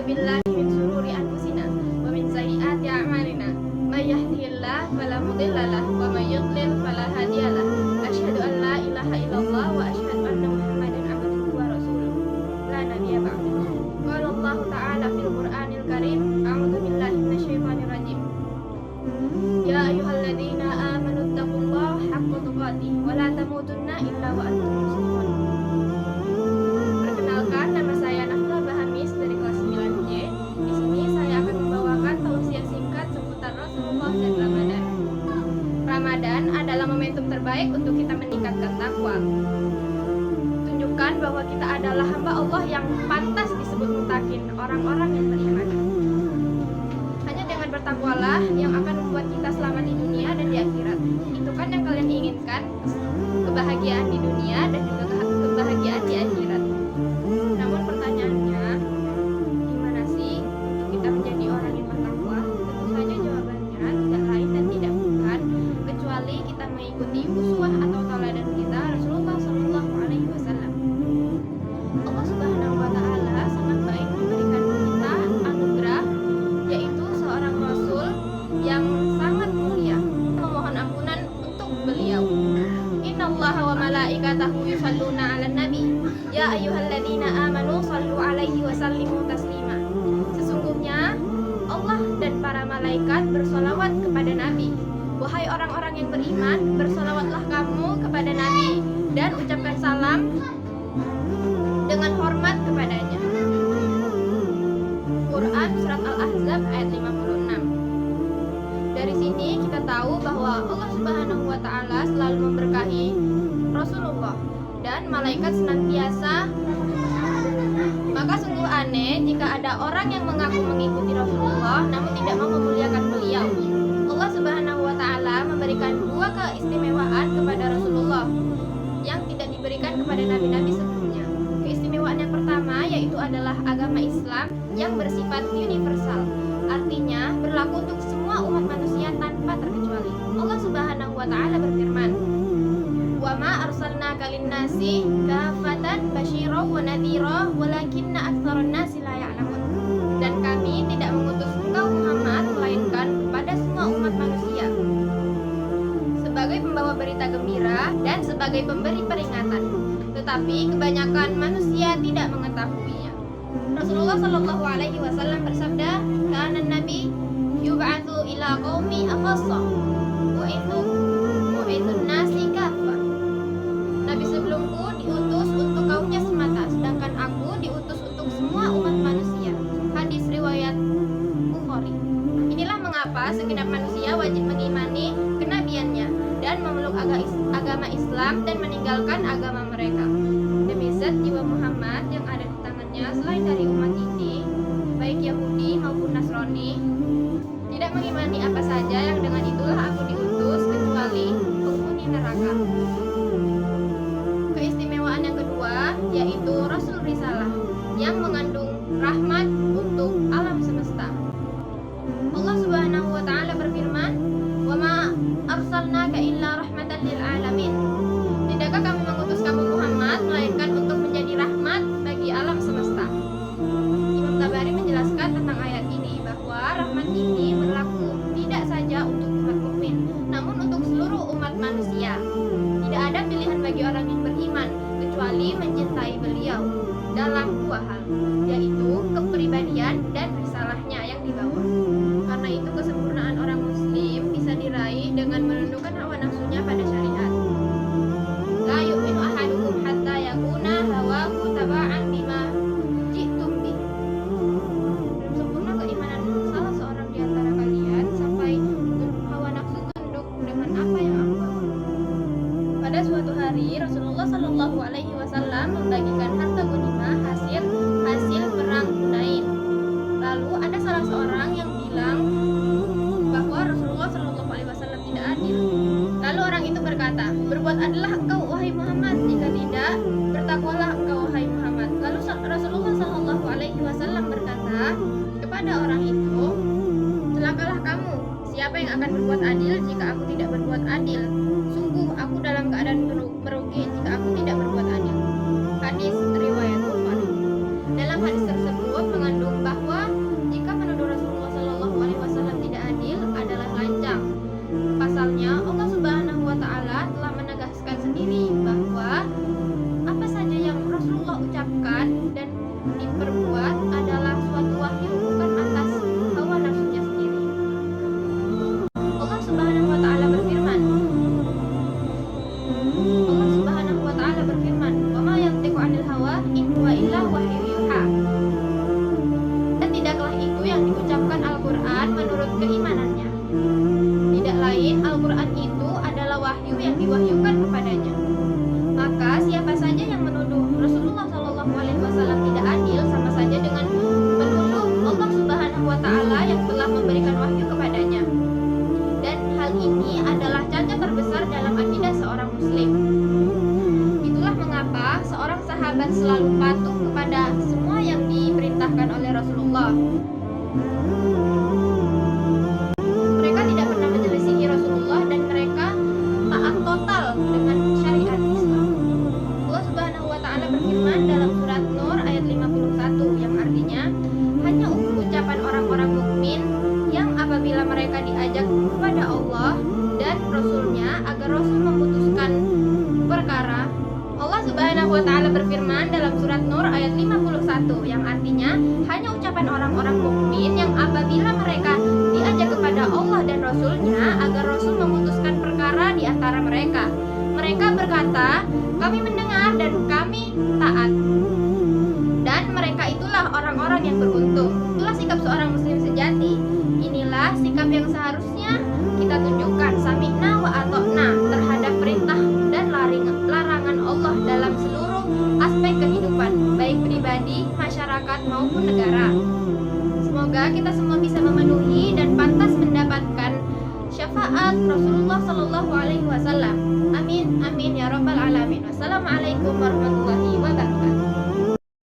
billahi min sururi anfusina wa min sayyiati a'malina. May yahdihillahu fala mudilla lahu wa may yudlil fala hadiya lahu. Asyhadu an la ilaha illallah wa asyhadu anna Muhammadan abduhu wa rasuluhu. La nabiyya ba'dahu. Qala Allah ta'ala fil Qur'anil Karim, a'udzu billahi minasyaitonir rajim. Ya ayyuhalladzina amanu taqullaha haqqa tuqatih wa la tamutunna illa wa antum muslimun. Perkenalkan, nama saya Nafla Bahamis dari kelas 9C. Di sini saya akan membawakan tausiah singkat seputar Rasulullah dan Ramadan. Ramadan adalah momentum terbaik untuk kita meningkatkan takwa. Tunjukkan bahwa kita adalah hamba Allah yang pantas disebut mutakin, orang-orang yang beriman. Hanya dengan bertakwalah yang akan membuat kita selamat di dunia dan di akhirat. Itu kan yang kalian inginkan, kebahagiaan di dunia dan juga kebahagiaan di akhirat. Namun pertanyaannya, gimana sih untuk kita menjadi orang yang bertakwa? Tentu saja jawabannya tidak lain dan tidak bukan kecuali kita mengikuti uswah atau tauladan kita, Rasulullah Shallallahu Alaihi Wasallam. Allah Subhanahu Wa Taala sangat baik memberikan kita anugerah, yaitu seorang Rasul yang sangat mulia. Memohon ampunan untuk beliau. Innallaha wa malaikatahu yusholluna 'alan nabi. Ya ayyuhalladzina amanu shallu 'alaihi wa sallimu taslima. Sesungguhnya Allah dan para malaikat bersolawat kepada Nabi. Wahai orang-orang yang beriman, bersolawatlah kamu kepada Nabi dan ucapkan salam dengan hormat kepadanya. Quran Surat Al-Ahzab ayat 56. Dari sini kita tahu bahwa Allah Subhanahu wa Ta'ala selalu memberkahi Rasulullah dan malaikat senantiasa. Maka sungguh aneh jika ada orang yang mengaku mengikuti Rasulullah namun tidak mau memuliakan beliau. Allah Subhanahu wa Ta'ala memberikan dua keistimewaan kepada Rasulullah yang tidak diberikan kepada nabi-nabi sebelumnya. Keistimewaan yang pertama yaitu adalah agama Islam yang bersifat universal, artinya berlaku untuk semua umat manusia tanpa terkecuali. Allah Subhanahu wa Ta'ala berfirman, "Wa ma arsalnaka lin-nasi kafatan basyira wa nadhira walakinna aktsaran nasi la ya'lamun." Dan kami tidak mengutus engkau Muhammad melainkan kepada semua umat manusia sebagai pembawa berita gembira dan sebagai pemberi peringatan, tetapi kebanyakan manusia tidak mengetahuinya. Rasulullah Shallallahu Alaihi Wasallam bersabda, "Kana Nabi yub'atsu ila qaumi akhassa wa itu nasi kaffah." Nabi sebelumku diutus untuk kaumnya semata, sedangkan aku diutus untuk semua umat manusia. Hadis riwayat Bukhari. Inilah mengapa segenap manusia wajib mengimani kenabiannya dan memeluk agama Islam dan meninggalkan agama mereka. Demi zat jiwa Muhammad yang ada di tangannya selain dari umat ini, baik Yahudi maupun Nasrani, tidak mengimani apa saja yang dengan itulah aku diutus kecuali penghuni neraka. Keistimewaan yang kedua yaitu Rasul Risalah yang mengandung rahmat untuk alam semesta. Allah Subhanahu wa Ta'ala berfirman, "Wa ma arsalnaka illa rahmatan lil alamin." Tidakkah kami mengutus kamu Muhammad melainkan untuk menjadi rahmat bagi alam semesta? Imam Tabari menjelaskan tentang ayat ini bahwa rahmat ini berlaku tidak saja untuk umat mukmin, namun untuk seluruh umat manusia. Tidak ada pilihan bagi orang yang beriman kecuali mencintai beliau dalam dua hal, yaitu kepribadian dan risalahnya yang dibawa. Karena itu kesempurnaan orang muslim bisa diraih dengan menundukkan hawa nafsunya pada syariat. La yu'minu ahadukum hatta yakuna hawahu taba'an bima ji'tum bih. Belum sempurna keimanan salah seorang di antara kalian sampai hawa nafsu tunduk dengan apa yang aku bawa. Pada suatu hari Rasulullah Shallallahu Alaihi Wasallam membagikan harta ghanimah hasil perang Hunain. Lalu ada salah seorang yang bilang bahwa Rasulullah Shallallahu Alaihi Wasallam tidak adil. Lalu orang itu berkata, "Berbuat adillah engkau wahai Muhammad, jika tidak, bertakwalah engkau wahai Muhammad." Lalu Rasulullah Shallallahu Alaihi Wasallam berkata kepada orang itu, "Celakalah kamu, siapa yang akan berbuat adil jika aku tidak berbuat adil? Sungguh aku dalam keadaan merugi jika aku tidak berbuat adil." Hadis riwayat Bukhari. Dalam hadis tersebut mengandung bahwa Subhanahu wa taala berfirman dalam surat Nur ayat 51 yang artinya hanya ucapan orang-orang mukmin yang apabila mereka diajak kepada Allah dan Rasul-Nya agar Rasul memutuskan perkara di antara mereka. Mereka berkata, kami mendengar dan kami taat. Dan mereka itulah orang-orang yang beruntung. Itulah sikap seorang muslim sejati. Inilah sikap yang seharusnya kita tunjukkan, sami'na wa ata'na, terhadap perintah dan larangan Allah dalam seluruh aspek kehidupan, baik pribadi, masyarakat maupun negara. Semoga kita semua bisa memenuhi dan pantas mendapatkan syafaat Rasulullah Shallallahu Alaihi Wasallam. Amin, amin ya rabbal alamin. Wassalamualaikum warahmatullahi